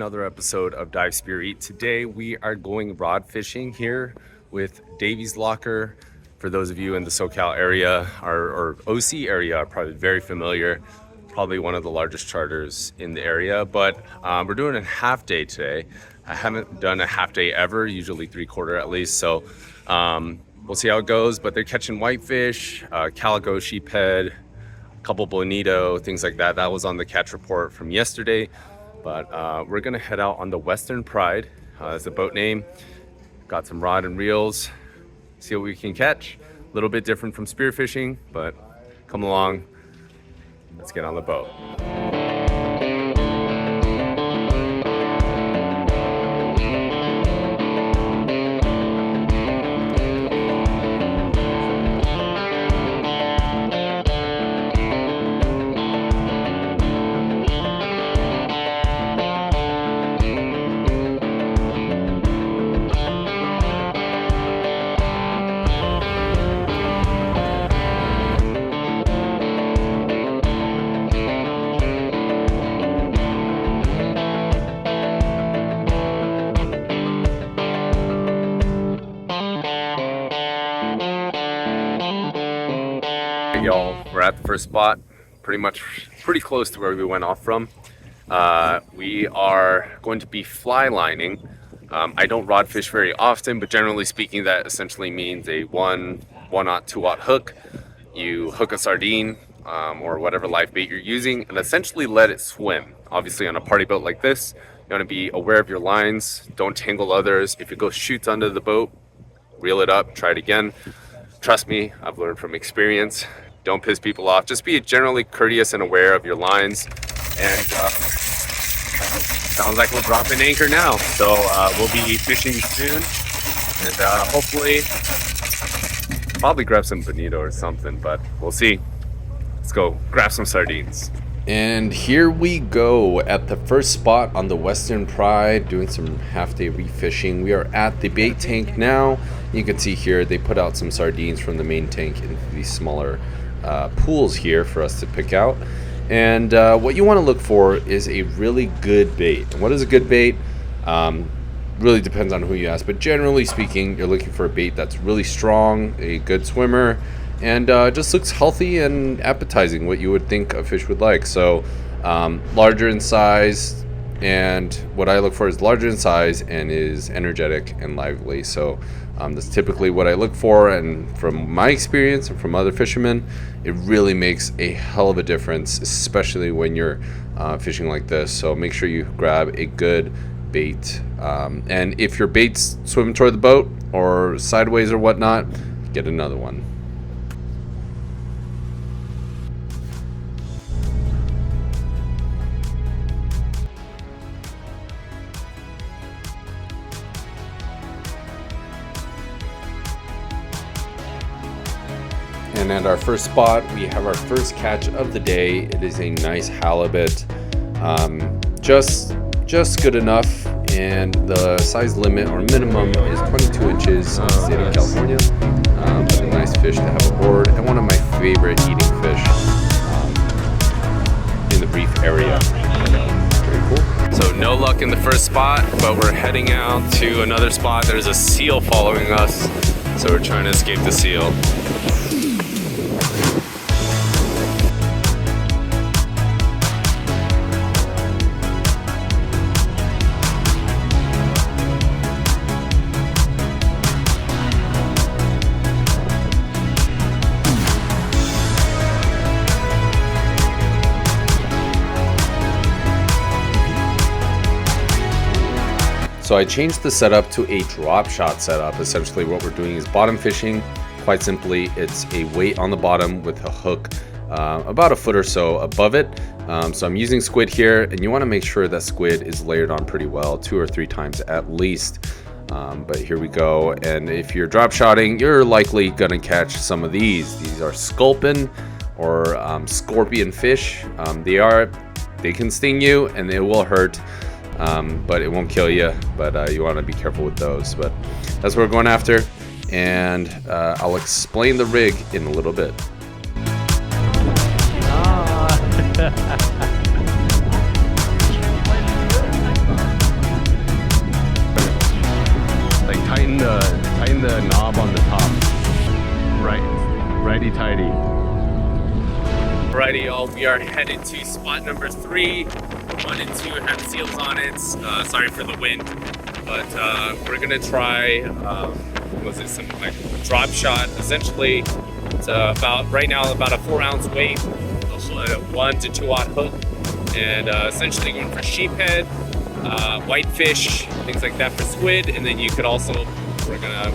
another episode of Dive Spear Eat. Today we are going rod fishing here with Davies Locker. For those of you in the SoCal area or OC area are probably very familiar. Probably one of the largest charters in the area, but we're doing a half day today. I haven't done a half day ever, usually 3/4 at least. So we'll see how it goes, but they're catching whitefish, calico, sheephead, couple bonito, things like that. That was on the catch report from yesterday. But we're gonna head out on the Western Pride. That's the boat name. Got some rod and reels. See what we can catch. A little bit different from spearfishing, but come along. Let's get on the boat. Y'all, we're at the first spot, pretty close to where we went off from. We are going to be fly lining. I don't rod fish very often, but generally speaking, that essentially means a 1/0, 2/0 hook. You hook a sardine or whatever live bait you're using and essentially let it swim. Obviously on a party boat like this, you want to be aware of your lines, don't tangle others. If it goes shoots under the boat, reel it up, try it again. Trust me, I've learned from experience. Don't piss people off. Just be generally courteous and aware of your lines. And sounds like we're dropping anchor now. So we'll be fishing soon. And hopefully, probably grab some bonito or something, but we'll see. Let's go grab some sardines. And here we go at the first spot on the Western Pride, doing some half-day refishing. We are at the bait tank now. You can see here they put out some sardines from the main tank into these smaller pools here for us to pick out. And what you want to look for is a really good bait. And what is a good bait? Really depends on who you ask, but generally speaking, you're looking for a bait that's really strong, a good swimmer, and just looks healthy and appetizing, what you would think a fish would like. So larger in size, and what I look for is larger in size and is energetic and lively. So that's typically what I look for, and from my experience and from other fishermen, it really makes a hell of a difference, especially when you're fishing like this. So make sure you grab a good bait, and if your bait's swimming toward the boat or sideways or whatnot, get another one. And at our first spot, we have our first catch of the day. It is a nice halibut, just good enough, and the size limit or minimum is 22 inches in the state of California. But a nice fish to have aboard, and one of my favorite eating fish in the reef area. Very cool. So no luck in the first spot, but we're heading out to another spot. There's a seal following us, so we're trying to escape the seal. So I changed the setup to a drop shot setup. Essentially what we're doing is bottom fishing. Quite simply, it's a weight on the bottom with a hook about a foot or so above it. So I'm using squid here, and you want to make sure that squid is layered on pretty well, 2 or 3 times at least. But here we go. And if you're drop shotting, you're likely gonna catch some of these. These are sculpin or scorpion fish. They can sting you and it will hurt. But it won't kill you, but you want to be careful with those. But that's what we're going after, and I'll explain the rig in a little bit. tighten the knob on the top. Righty tighty. Alrighty, y'all, we are headed to spot number 3. 1 and 2 have seals on it. Sorry for the wind, but we're gonna try. Some like drop shot? Essentially, it's about right now about a 4-ounce weight, a 1 to 2 aught hook, and essentially going for sheephead, whitefish, things like that for squid, and then you could also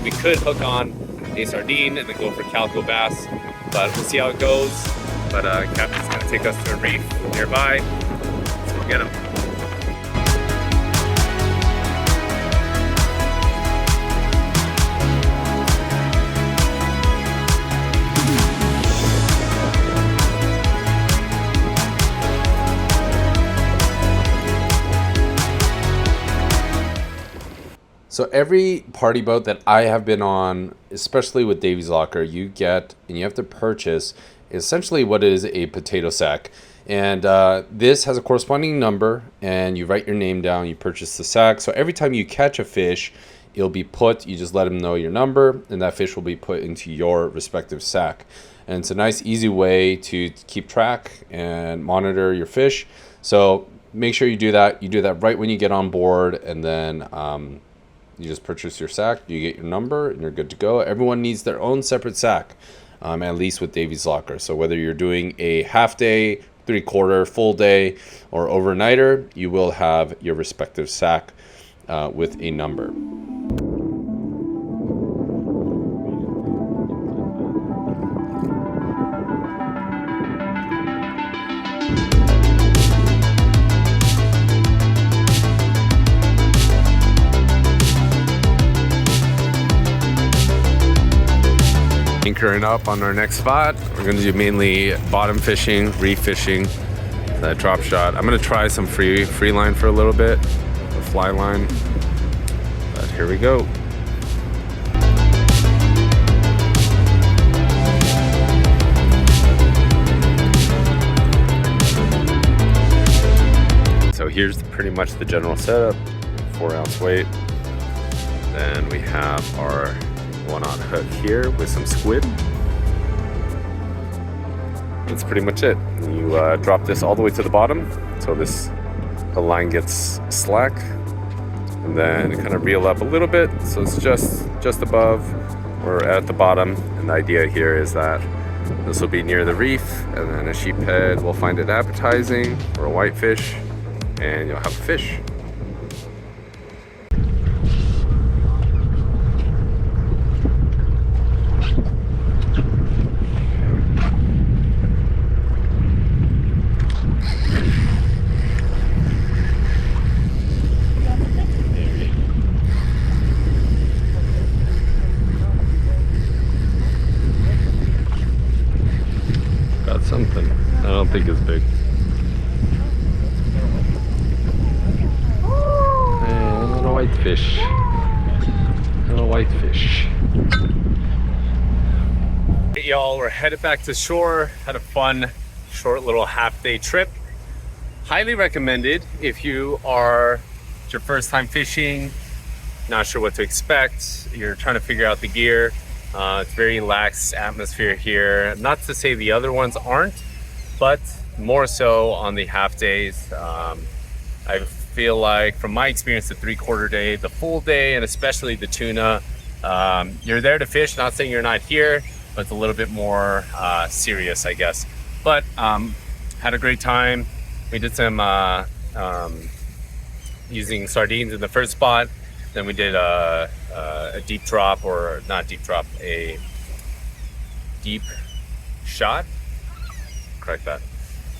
we could hook on a sardine and then go for calico bass, but we'll see how it goes. But Captain's gonna take us to a reef nearby. Let's go get him. So every party boat that I have been on, especially with Davy's Locker, you get and you have to purchase essentially what is a potato sack. And this has a corresponding number, and you write your name down, you purchase the sack. So every time you catch a fish, it'll be put, you just let them know your number, and that fish will be put into your respective sack. And it's a nice, easy way to keep track and monitor your fish. So make sure you do that. You do that right when you get on board, and then you just purchase your sack, you get your number, and you're good to go. Everyone needs their own separate sack, at least with Davy's Locker. So whether you're doing a half day, 3/4, full day, or overnighter, you will have your respective sack with a number. Anchoring up on our next spot. We're going to do mainly bottom fishing, reef fishing, that drop shot. I'm going to try some free line for a little bit, the fly line. But here we go. So here's pretty much the general setup. 4-ounce weight. Then we have our 1-aught hook here with some squid. That's pretty much it. You drop this all the way to the bottom, so the line gets slack, and then kind of reel up a little bit, so it's just above or at the bottom. And the idea here is that this will be near the reef, and then a sheephead will find it appetizing, or a whitefish, and you'll have a fish. Something. I don't think it's big. And a little whitefish. Hey y'all, we're headed back to shore. Had a fun, short little half-day trip. Highly recommended if you are it's your first time fishing, not sure what to expect, you're trying to figure out the gear. It's very lax atmosphere here. Not to say the other ones aren't, but more so on the half days. I feel like from my experience, the 3/4 day, the full day, and especially the tuna, you're there to fish, not saying you're not here, but it's a little bit more serious, I guess. But had a great time. We did some using sardines in the first spot. Then we did a deep drop, or not deep drop, a deep shot. Correct that.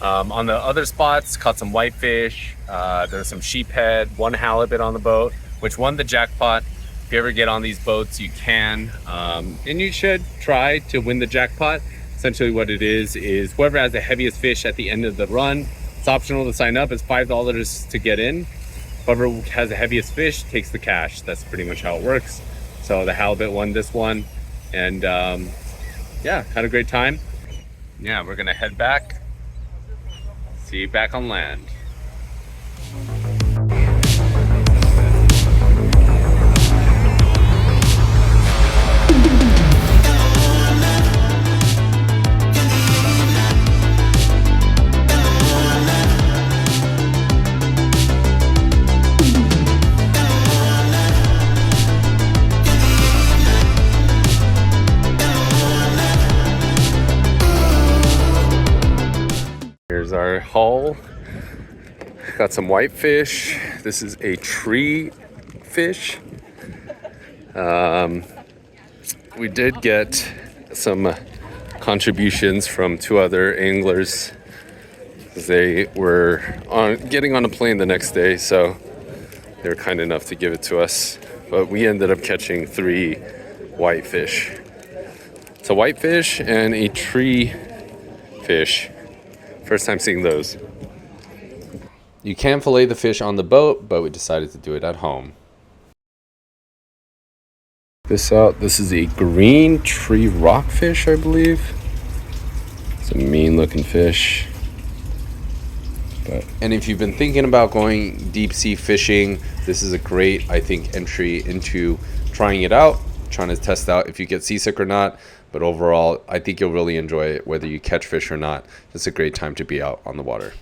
On the other spots, caught some whitefish. There's some sheephead, 1 halibut on the boat, which won the jackpot. If you ever get on these boats, you can, and you should try to win the jackpot. Essentially what it is whoever has the heaviest fish at the end of the run, it's optional to sign up. It's $5 to get in. Whoever has the heaviest fish takes the cash. That's pretty much how it works. So the halibut won this one, and yeah, had a great time. Yeah, we're gonna head back. See you back on land. There's our haul. Got some whitefish. This is a tree fish. We did get some contributions from 2 other anglers. They were getting on a plane the next day, so they were kind enough to give it to us. But we ended up catching 3 whitefish. It's a whitefish and a tree fish. First time seeing those. You can fillet the fish on the boat, but we decided to do it at home. This is a green tree rockfish, I believe. It's a mean looking fish. And if you've been thinking about going deep sea fishing, this is a great, I think, entry into trying it out, trying to test out if you get seasick or not. But overall, I think you'll really enjoy it, whether you catch fish or not. It's a great time to be out on the water.